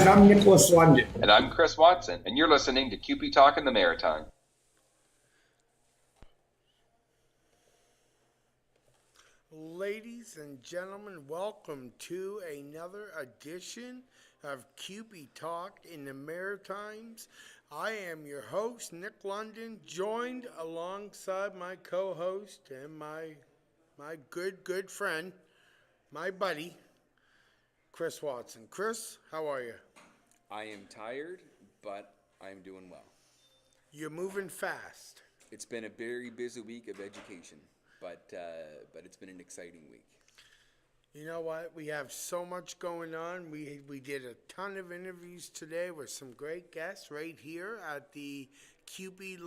I'm Nicholas London. And I'm Chris Watson, and you're listening to CUPETALK in the Maritime. Ladies and gentlemen, welcome to another edition of CUPETALK in the Maritimes. I am your host, Nick London, joined alongside my co-host and my good friend, my buddy, Chris Watson. Chris, how are you? I am tired, but I am doing well. You're moving fast. It's been a very busy week of education, but it's been an exciting week. You know what? We have so much going on. We did a ton of interviews today with some great guests right here at the Cupe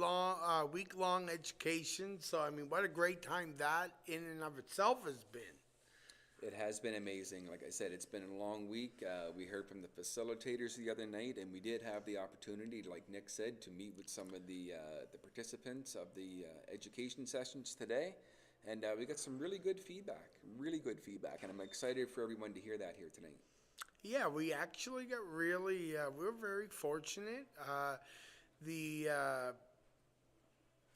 week-long education. So, I mean, what a great time that in and of itself has been. It has been amazing. Like I said, it's been a long week. We heard from the facilitators the other night, and we did have the opportunity, like Nick said, to meet with some of the participants of the education sessions today. And we got some really good feedback, and I'm excited for everyone to hear that here tonight. Yeah, we actually got really, we're very fortunate. The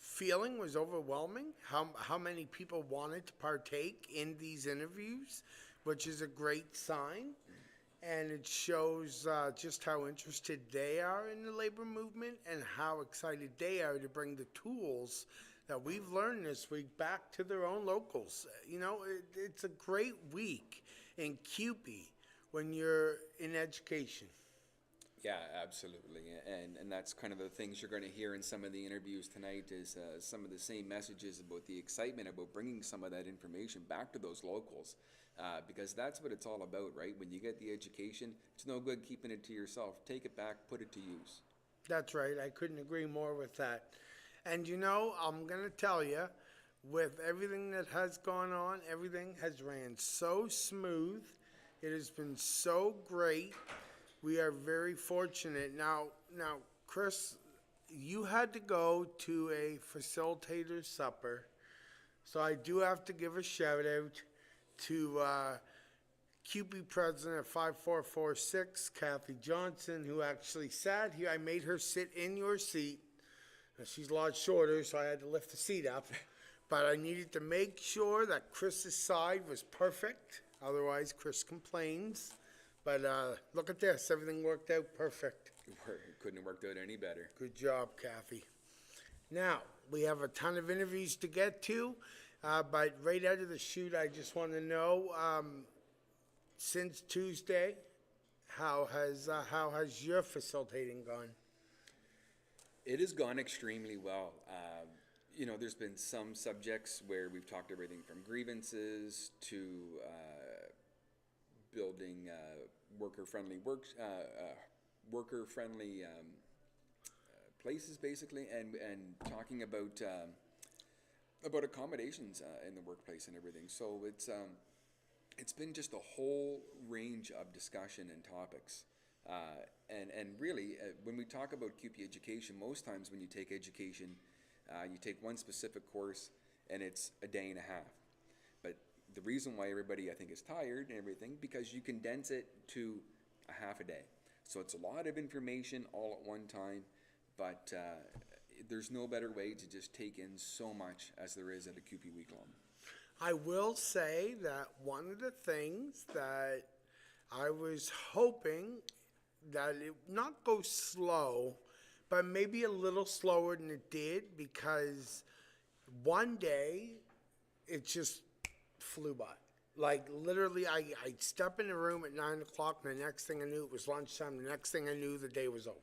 feeling was overwhelming, how many people wanted to partake in these interviews, which is a great sign. And it shows just how interested they are in the labor movement and how excited they are to bring the tools that we've learned this week back to their own locals. You know, it's a great week in Cupe when you're in education. Yeah, absolutely, and that's kind of the things you're going to hear in some of the interviews tonight is some of the same messages about the excitement about bringing some of that information back to those locals, because that's what it's all about, right? When you get the education, it's no good keeping it to yourself. Take it back, put it to use. That's right. I couldn't agree more with that. And you know, I'm going to tell you, with everything that has gone on, everything has ran so smooth. It has been so great. We are very fortunate. Now, Chris, you had to go to a facilitator supper, so I do have to give a shout out to Cupe President of 5446, Kathy Johnson, who actually sat here. I made her sit in your seat. Now, she's a lot shorter, so I had to lift the seat up, but I needed to make sure that Chris's side was perfect. Otherwise, Chris complains. But look at this. Everything worked out perfect. It couldn't have worked out any better. Good job, Kathy. Now, we have a ton of interviews to get to, but right out of the chute, I just want to know, since Tuesday, how has your facilitating gone? It has gone extremely well. You know, there's been some subjects where we've talked everything from grievances to building worker-friendly places, basically, and talking about accommodations in the workplace and everything. So it's been just a whole range of discussion and topics. And really, when we talk about CUPE education, most times when you take education, you take one specific course, and it's a day and a half. But the reason why everybody, I think, is tired and everything, because you condense it to a half a day. So it's a lot of information all at one time, but there's no better way to just take in so much as there is at a CUPE week-long. I will say that one of the things that I was hoping that it not go slow, but maybe a little slower than it did, because one day it just flew by. Like, literally, I'd step in the room at 9 o'clock, and the next thing I knew, it was lunchtime. The next thing I knew, the day was over.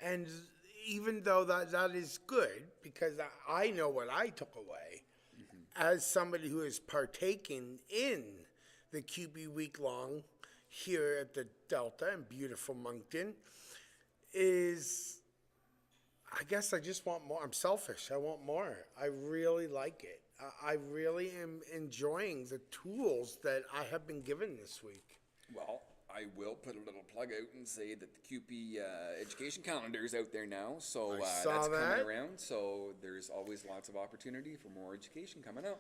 And even though that is good, because I know what I took away, as somebody who is partaking in the CUPE week-long here at the Delta in beautiful Moncton is, I guess I just want more. I'm selfish. I want more. I really like it. I really am enjoying the tools that I have been given this week. Well, I will put a little plug out and say that the CUPE education calendar is out there now, so saw that's that. coming around. So there's always lots of opportunity for more education coming out.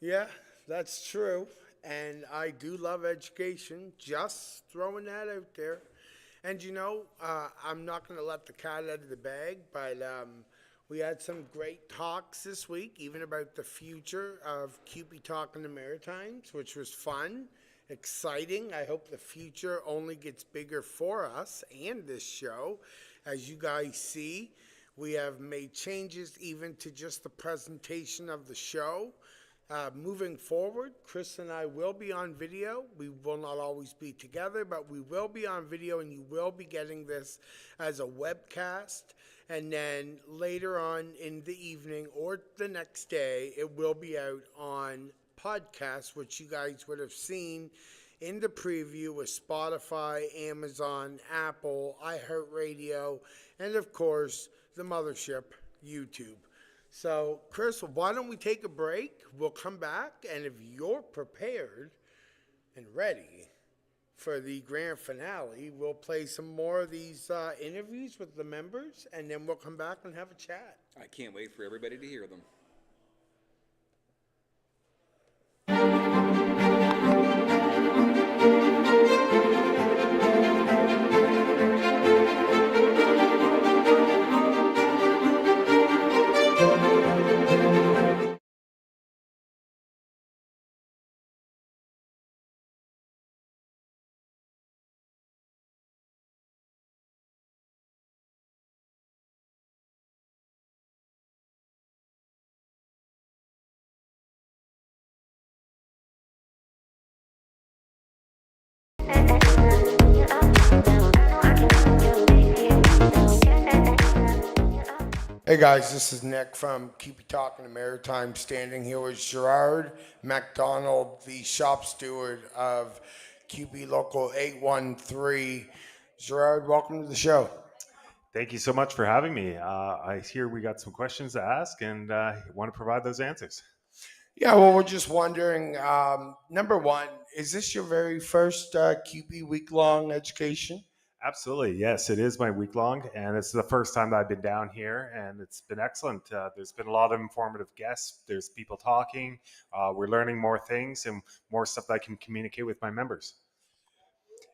Yeah, that's true. And I do love education. Just throwing that out there. And I'm not going to let the cat out of the bag, but we had some great talks this week, even about the future of Cupe Talk in the Maritimes, which was fun, exciting. I hope the future only gets bigger for us and this show. As you guys see, we have made changes even to just the presentation of the show. Moving forward, Chris and I will be on video. We will not always be together, but we will be on video, and you will be getting this as a webcast. And then later on in the evening or the next day, it will be out on podcast, which you guys would have seen in the preview with Spotify, Amazon, Apple, iHeartRadio, and of course, the mothership, YouTube. So, Chris, why don't we take a break? We'll come back, and if you're prepared and ready for the grand finale, we'll play some more of these interviews with the members, and then we'll come back and have a chat. I can't wait for everybody to hear them. Hey guys, this is Nick from Cupe Talk in the Maritime, standing here with Gerard MacDonald, the shop steward of Cupe Local 813. Gerard, welcome to the show. Thank you so much for having me. I hear we got some questions to ask and want to provide those answers. Yeah, well, we're just wondering, number one, is this your very first Cupe week-long education? Absolutely. Yes, it is my week long, and it's the first time that I've been down here, and it's been excellent. There's been a lot of informative guests. There's people talking. We're learning more things and more stuff that I can communicate with my members.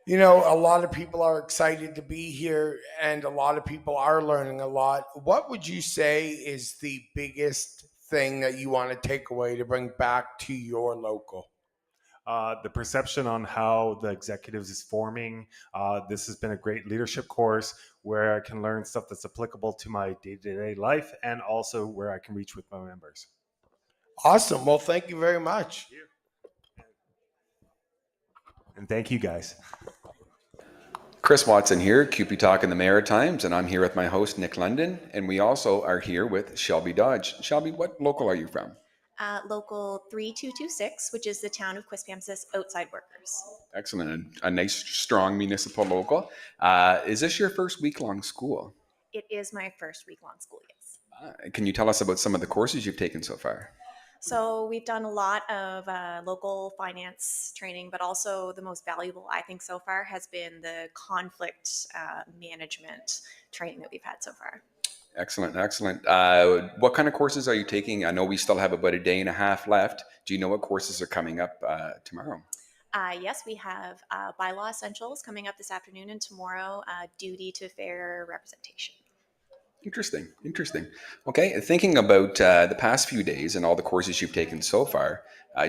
You know, a lot of people are excited to be here, and a lot of people are learning a lot. What would you say is the biggest thing that you want to take away to bring back to your local? The perception on how the executives is forming. This has been a great leadership course where I can learn stuff that's applicable to my day-to-day life and also where I can reach with my members. Awesome. Well, thank you very much. And thank you guys. Chris Watson here, CUPE Talk in the Maritimes, and I'm here with my host, Nick London, and we also are here with Shelby Dodge. Shelby, what local are you from? Local 3226, which is the town of Quispamsis outside workers. Excellent. A nice, strong municipal local. Is this your first week-long school? It is my first week-long school, yes. Can you tell us about some of the courses you've taken so far? So we've done a lot of local finance training, but also the most valuable, I think, so far has been the conflict management training that we've had so far. Excellent, excellent. What kind of courses are you taking? I know we still have about a day and a half left. Do you know what courses are coming up tomorrow? Yes, we have bylaw essentials coming up this afternoon and tomorrow, duty to fair representation. Interesting, interesting. Okay, thinking about the past few days and all the courses you've taken so far,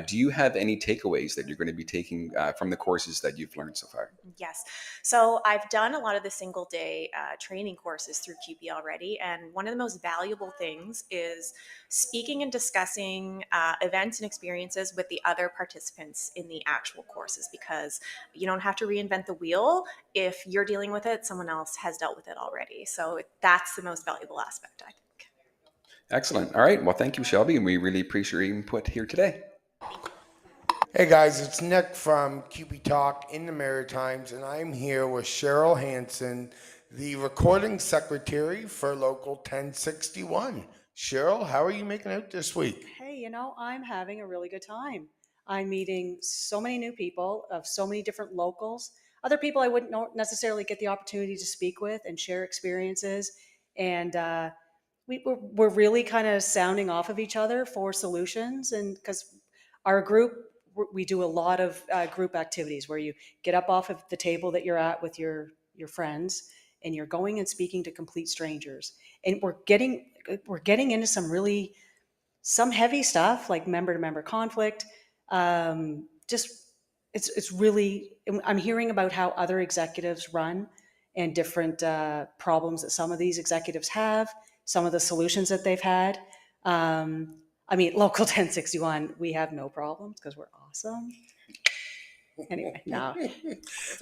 do you have any takeaways that you're going to be taking from the courses that you've learned so far? Yes. So I've done a lot of the single day training courses through Cupe already. And one of the most valuable things is speaking and discussing events and experiences with the other participants in the actual courses, because you don't have to reinvent the wheel. If you're dealing with it, someone else has dealt with it already. So that's the most valuable aspect, I think. Excellent. All right. Well, thank you, Shelby, and we really appreciate your input here today. Hey guys, it's Nick from CUPETALK in the Maritimes, and I'm here with Cheryl Hansen, the recording secretary for Local 1061. Cheryl, how are you making out this week? Hey, I'm having a really good time. I'm meeting so many new people of so many different locals, other people I wouldn't necessarily get the opportunity to speak with and share experiences. And we're really kind of sounding off of each other for solutions. And because our group, we do a lot of group activities where you get up off of the table that you're at with your friends and you're going and speaking to complete strangers. And we're getting into some heavy stuff like member to member conflict. Just it's really, I'm hearing about how other executives run and different problems that some of these executives have, some of the solutions that they've had. I mean, Local 1061, we have no problems because we're awesome. Anyway, no,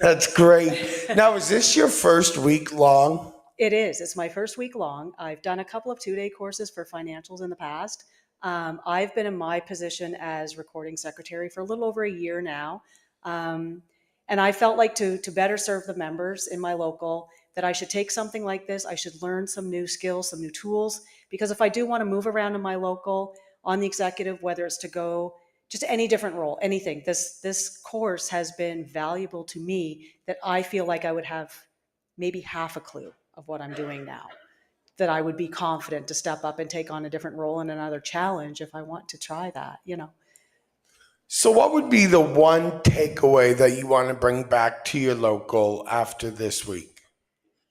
That's great. Now, is this your first week long? it is. It's my first week long. I've done a couple of 2-day courses for financials in the past. I've been in my position as recording secretary for a little over a year now. And I felt like to better serve the members in my local, that I should take something like this. I should learn some new skills, some new tools, because if I do want to move around in my local on the executive, whether it's to go just any different role, anything, this course has been valuable to me, that I feel like I would have maybe half a clue of what I'm doing now, that I would be confident to step up and take on a different role and another challenge if I want to try that. So, what would be the one takeaway that you want to bring back to your local after this week?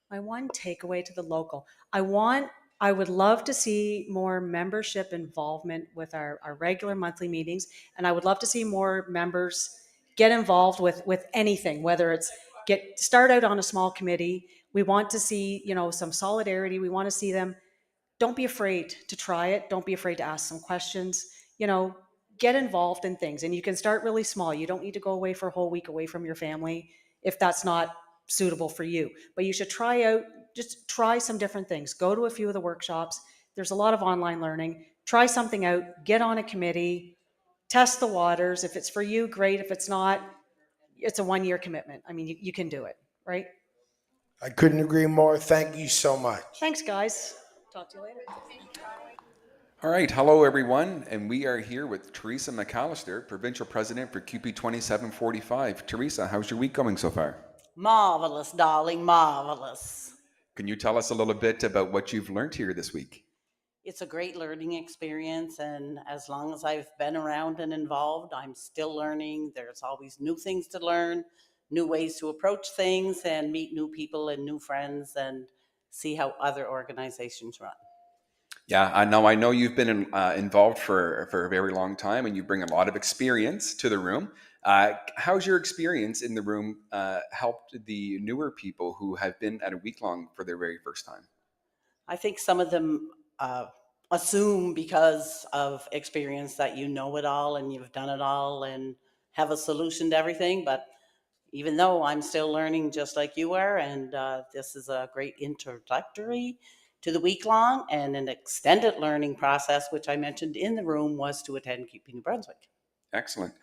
My one takeaway to the local, I would love to see more membership involvement with our regular monthly meetings. And I would love to see more members get involved with anything, whether it's start out on a small committee. We want to see, some solidarity. We want to see them. Don't be afraid to try it. Don't be afraid to ask some questions. Get involved in things. And you can start really small. You don't need to go away for a whole week away from your family if that's not suitable for you. But you should just try some different things. Go to a few of the workshops. There's a lot of online learning. Try something out. Get on a committee. Test the waters. If it's for you, great. If it's not, it's a 1-year commitment. I mean, you can do it, right? I couldn't agree more. Thank you so much. Thanks, guys. Talk to you later. All right, hello everyone, and we are here with Teresa McAllister, Provincial President for CUPE 2745. Teresa, how's your week going so far? Marvelous, darling, marvelous. Can you tell us a little bit about what you've learned here this week? It's a great learning experience, and as long as I've been around and involved, I'm still learning. There's always new things to learn, new ways to approach things, and meet new people and new friends and see how other organizations run. Yeah, I know you've been involved for a very long time, and you bring a lot of experience to the room. How's your experience in the room helped the newer people who have been at a week long for their very first time? I think some of them assume because of experience that you know it all and you've done it all and have a solution to everything. But even though I'm still learning just like you are, and this is a great introductory to the week long, and an extended learning process, which I mentioned in the room, was to attend CUPE New Brunswick. Excellent.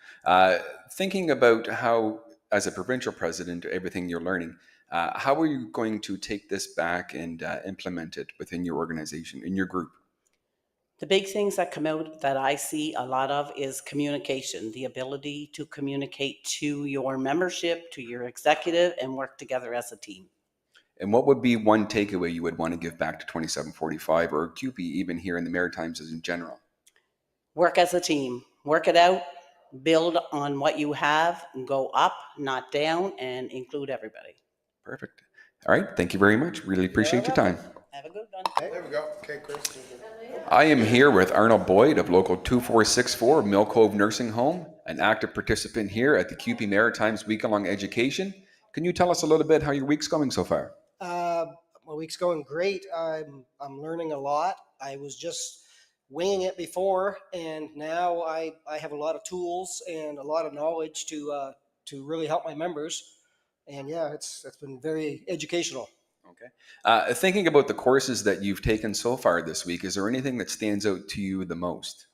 Thinking about how, as a provincial president, everything you're learning, how are you going to take this back and implement it within your organization, in your group? The big things that come out that I see a lot of is communication, the ability to communicate to your membership, to your executive, and work together as a team. And what would be one takeaway you would want to give back to 2745 or CUPE, even here in the Maritimes as in general? Work as a team, work it out, build on what you have, and go up, not down, and include everybody. Perfect. All right. Thank you very much. Really appreciate your time. Have a good one. There we go. Okay, Chris. I am here with Arnold Boyd of Local 2464 Mill Cove Nursing Home, an active participant here at the CUPE Maritimes Week-Long Education. Can you tell us a little bit how your week's going so far? My week's going great. I'm learning a lot. I was just winging it before, and now I have a lot of tools and a lot of knowledge to really help my members. And yeah, it's been very educational. Okay. Thinking about the courses that you've taken so far this week, is there anything that stands out to you the most?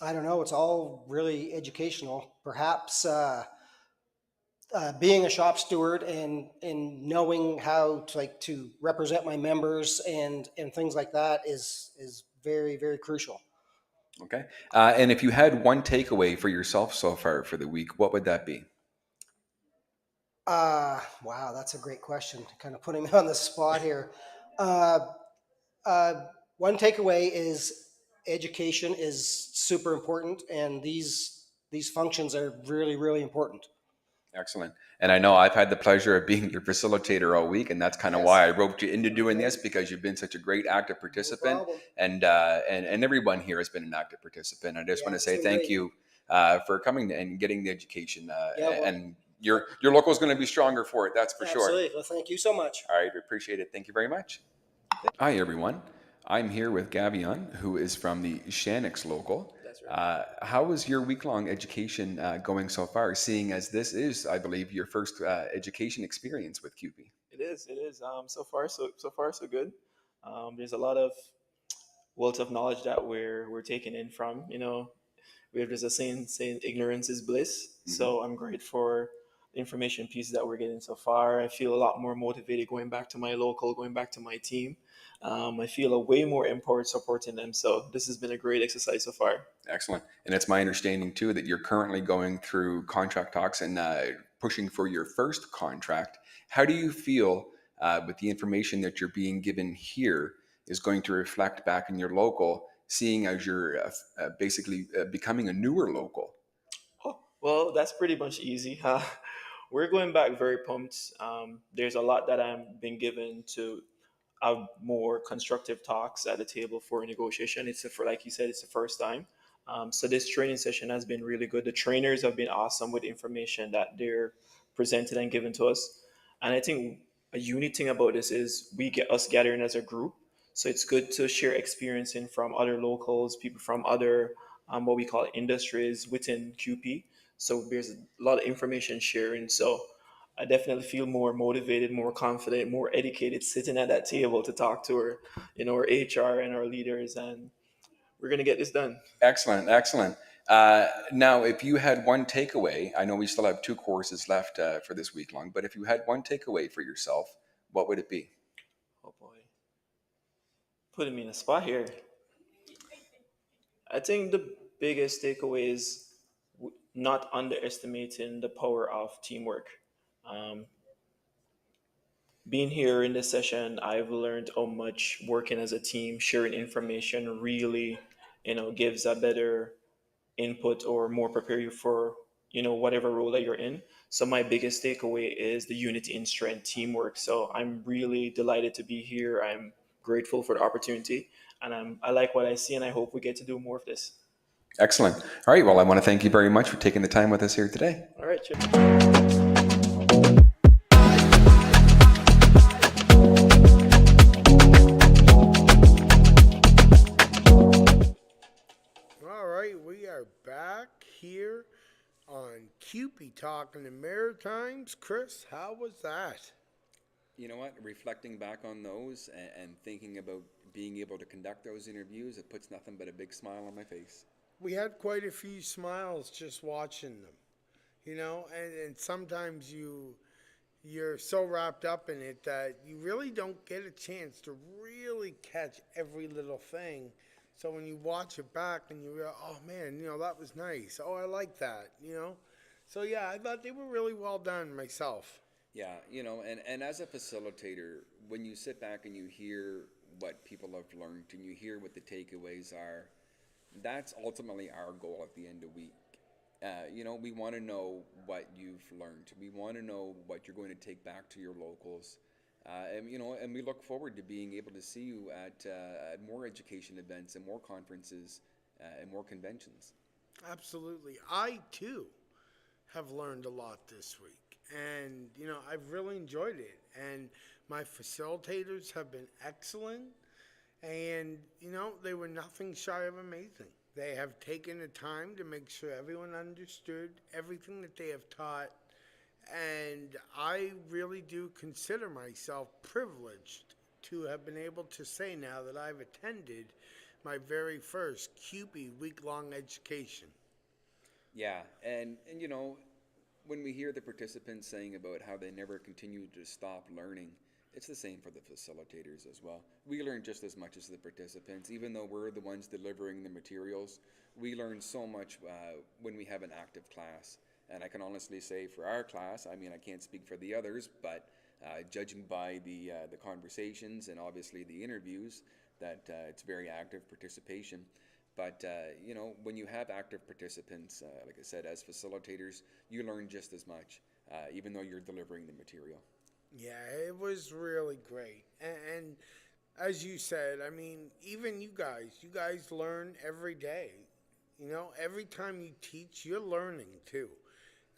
I don't know. It's all really educational. Perhaps being a shop steward and knowing how to to represent my members and things like that is very very crucial. Okay. And if you had one takeaway for yourself so far for the week, what would that be? Wow, that's a great question. Kind of putting me on the spot here. Uh, one takeaway is education is super important, and these functions are really really important. Excellent. And I know I've had the pleasure of being your facilitator all week, and that's kind of Yes. why I roped you into doing this, Okay. because you've been such a great active No participant, problem. and everyone here has been an active participant. I just Yeah, want to it's say been thank great. you for coming and getting the education, Yeah, well, and your local is going to be stronger for it. That's for sure. absolutely. Well, thank you so much. All right, we appreciate it. Thank you very much. Hi, everyone. I'm here with Gavion, who is from the Shanix local. That's right. How is your week-long education going so far, seeing as this is, I believe, your first education experience with CUPE? It is. It is. So far so good. There's a lot of wealth of knowledge that we're taking in from. We have just a saying ignorance is bliss. So I'm great for the information pieces that we're getting so far. I feel a lot more motivated going back to my local, going back to my team. I feel a way more empowered supporting them. So this has been a great exercise so far. Excellent. And it's my understanding, too, that you're currently going through contract talks and pushing for your first contract. How do you feel with the information that you're being given here is going to reflect back in your local, seeing as you're basically becoming a newer local? Oh, well, that's pretty much easy. We're going back very pumped. There's a lot that I'm being given to have more constructive talks at the table for negotiation. Like you said, it's the first time. So this training session has been really good. The trainers have been awesome with the information that they're presented and given to us. And I think a unique thing about this is we get us gathering as a group. So it's good to share experiencing from other locals, people from other what we call industries within QP. So there's a lot of information sharing. So I definitely feel more motivated, more confident, more educated sitting at that table to talk to our HR and our leaders, and we're gonna get this done. Excellent, excellent. Now, if you had one takeaway, I know we still have two courses left for this week long, but if you had one takeaway for yourself, what would it be? Oh boy, putting me in a spot here. I think the biggest takeaway is not underestimating the power of teamwork. Um, Being here in this session, I've learned how much working as a team, sharing information really, gives a better input or more prepare you for whatever role that you're in. So my biggest takeaway is the unity in strength teamwork. So I'm really delighted to be here. I'm grateful for the opportunity, and I like what I see, and I hope we get to do more of this. Excellent. All right. Well, I want to thank you very much for taking the time with us here today. All right, Chip. All right, we are back here on Cupe Talk in the Maritimes. Chris, how was that? You know what? Reflecting back on those and thinking about being able to conduct those interviews, it puts nothing but a big smile on my face. We had quite a few smiles just watching them, and sometimes you're so wrapped up in it that you really don't get a chance to really catch every little thing. So when you watch it back and you realize, oh man, that was nice. Oh, I like that. So yeah, I thought they were really well done myself. Yeah, and as a facilitator, when you sit back and you hear what people have learned and you hear what the takeaways are, that's ultimately our goal at the end of the week. We want to know what you've learned. We want to know what you're going to take back to your locals. And we look forward to being able to see you at more education events and more conferences and more conventions. Absolutely. I too have learned a lot this week. And, I've really enjoyed it. And my facilitators have been excellent. And, they were nothing shy of amazing. They have taken the time to make sure everyone understood everything that they have taught. And I really do consider myself privileged to have been able to say now that I've attended my very first Cupe week-long education. Yeah, and you know, when we hear the participants saying about how they never continue to stop learning, it's the same for the facilitators as well. We learn just as much as the participants, even though we're the ones delivering the materials. We learn so much when we have an active class. And I can honestly say for our class, I mean, I can't speak for the others, but judging by the conversations and obviously the interviews, that it's very active participation. But you know, when you have active participants, like I said, as facilitators, you learn just as much, even though you're delivering the material. Yeah, it was really great. And as you said, I mean, even you guys learn every day. You know, every time you teach, you're learning too,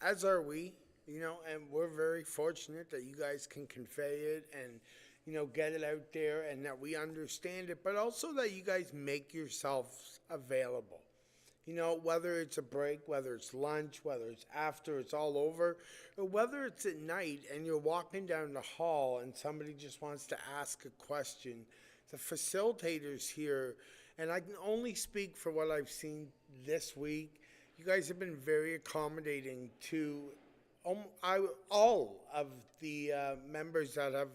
as are we. You know, and we're very fortunate that you guys can convey it and, you know, get it out there and that we understand it, but also that you guys make yourselves available. You know, whether it's a break, whether it's lunch, whether it's after it's all over, or whether it's at night and you're walking down the hall and somebody just wants to ask a question, the facilitators here, and I can only speak for what I've seen this week, you guys have been very accommodating to all of the members that have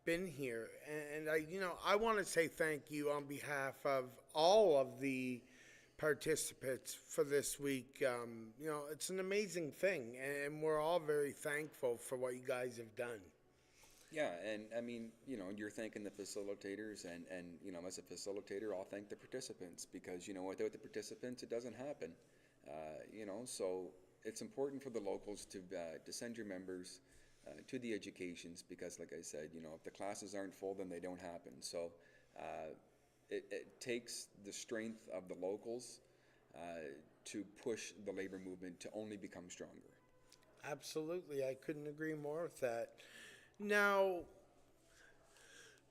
been here. And I want to say thank you on behalf of all of the participants for this week. You know, it's an amazing thing, and we're all very thankful for what you guys have done. Yeah, and I mean, you know, you're thanking the facilitators, and you know, as a facilitator, I'll thank the participants because, you know, without the participants, it doesn't happen. You know, so it's important for the locals to send your members to the educations because, like I said, you know, if the classes aren't full, then they don't happen. So it takes the strength of the locals to push the labor movement to only become stronger. Absolutely, I couldn't agree more with that. Now,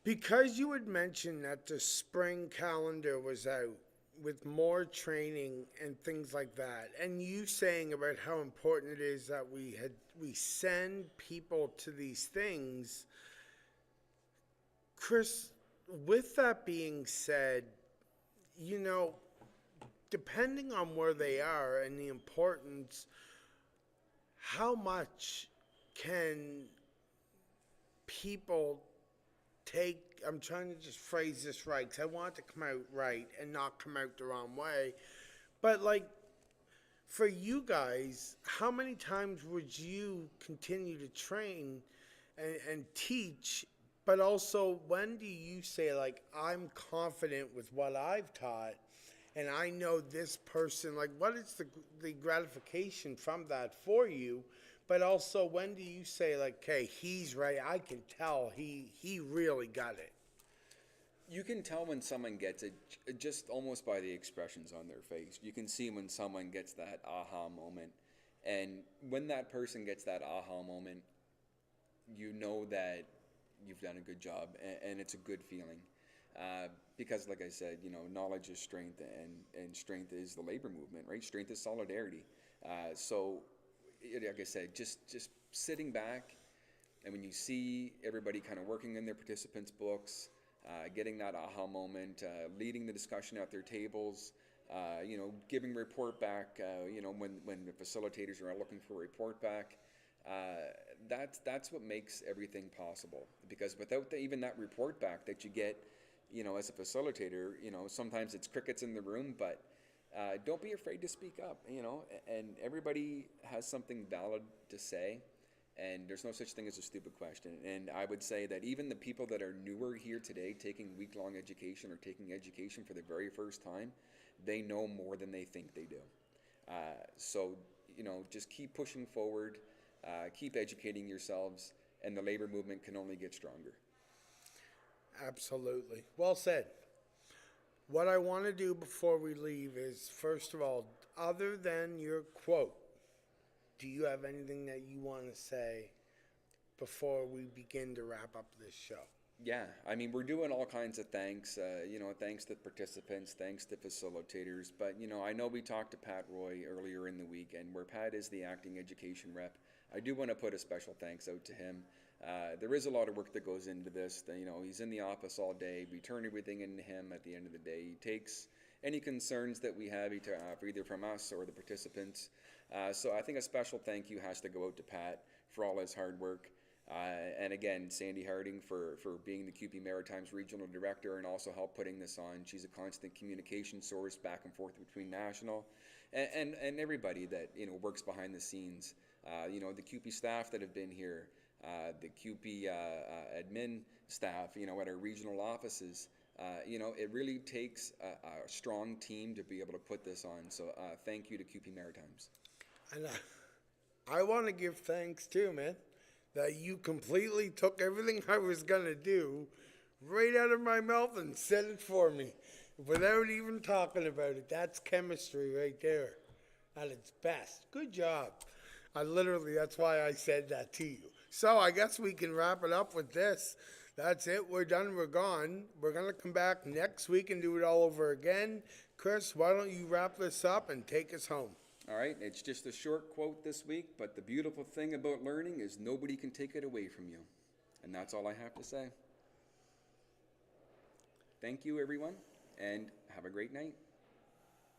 because you had mentioned that the spring calendar was out with more training and things like that, and you saying about how important it is that we send people to these things, Chris, with that being said, you know, depending on where they are and the importance, how much can people take, I'm trying to just phrase this right because I want it to come out right and not come out the wrong way, but like for you guys, how many times would you continue to train and teach, but also when do you say like, I'm confident with what I've taught and I know this person, like what is the gratification from that for you? But also, when do you say, like, okay, he's right, I can tell he really got it? You can tell when someone gets it just almost by the expressions on their face. You can see when someone gets that aha moment. And when that person gets that aha moment, you know that you've done a good job and it's a good feeling. Because, like I said, you know, knowledge is strength and strength is the labor movement, right? Strength is solidarity. So, like I said, just sitting back, and when you see everybody kind of working in their participants' books, getting that aha moment, leading the discussion at their tables, you know, giving report back, you know, when the facilitators are looking for a report back, that's what makes everything possible. Because without even that report back that you get, you know, as a facilitator, you know, sometimes it's crickets in the room, but don't be afraid to speak up, you know, and everybody has something valid to say, and there's no such thing as a stupid question. And I would say that even the people that are newer here today, taking week-long education or taking education for the very first time, they know more than they think they do. So, you know, just keep pushing forward, keep educating yourselves, and the labor movement can only get stronger. Absolutely. Well said. What I want to do before we leave is, first of all, other than your quote, do you have anything that you want to say before we begin to wrap up this show? Yeah, I mean, we're doing all kinds of thanks, thanks to participants, thanks to facilitators. But, I know we talked to Pat Roy earlier in the week, and where Pat is the acting education rep, I do want to put a special thanks out to him. There is a lot of work that goes into this. He's in the office all day. We turn everything into him at the end of the day. He takes any concerns that we have, either from us or the participants. So I think a special thank you has to go out to Pat for all his hard work. And again, Sandy Harding for being the Cupe Maritimes Regional Director and also help putting this on. She's a constant communication source back and forth between national and everybody that works behind the scenes. The Cupe staff that have been here, the Cupe admin staff, at our regional offices. It really takes a strong team to be able to put this on. So thank you to Cupe Maritimes. And I want to give thanks too, man, that you completely took everything I was going to do right out of my mouth and said it for me without even talking about it. That's chemistry right there at its best. Good job. That's why I said that to you. So I guess we can wrap it up with this. That's it. We're done. We're gone. We're going to come back next week and do it all over again. Chris, why don't you wrap this up and take us home? All right, it's just a short quote this week, but the beautiful thing about learning is nobody can take it away from you. And that's all I have to say. Thank you, everyone, and have a great night.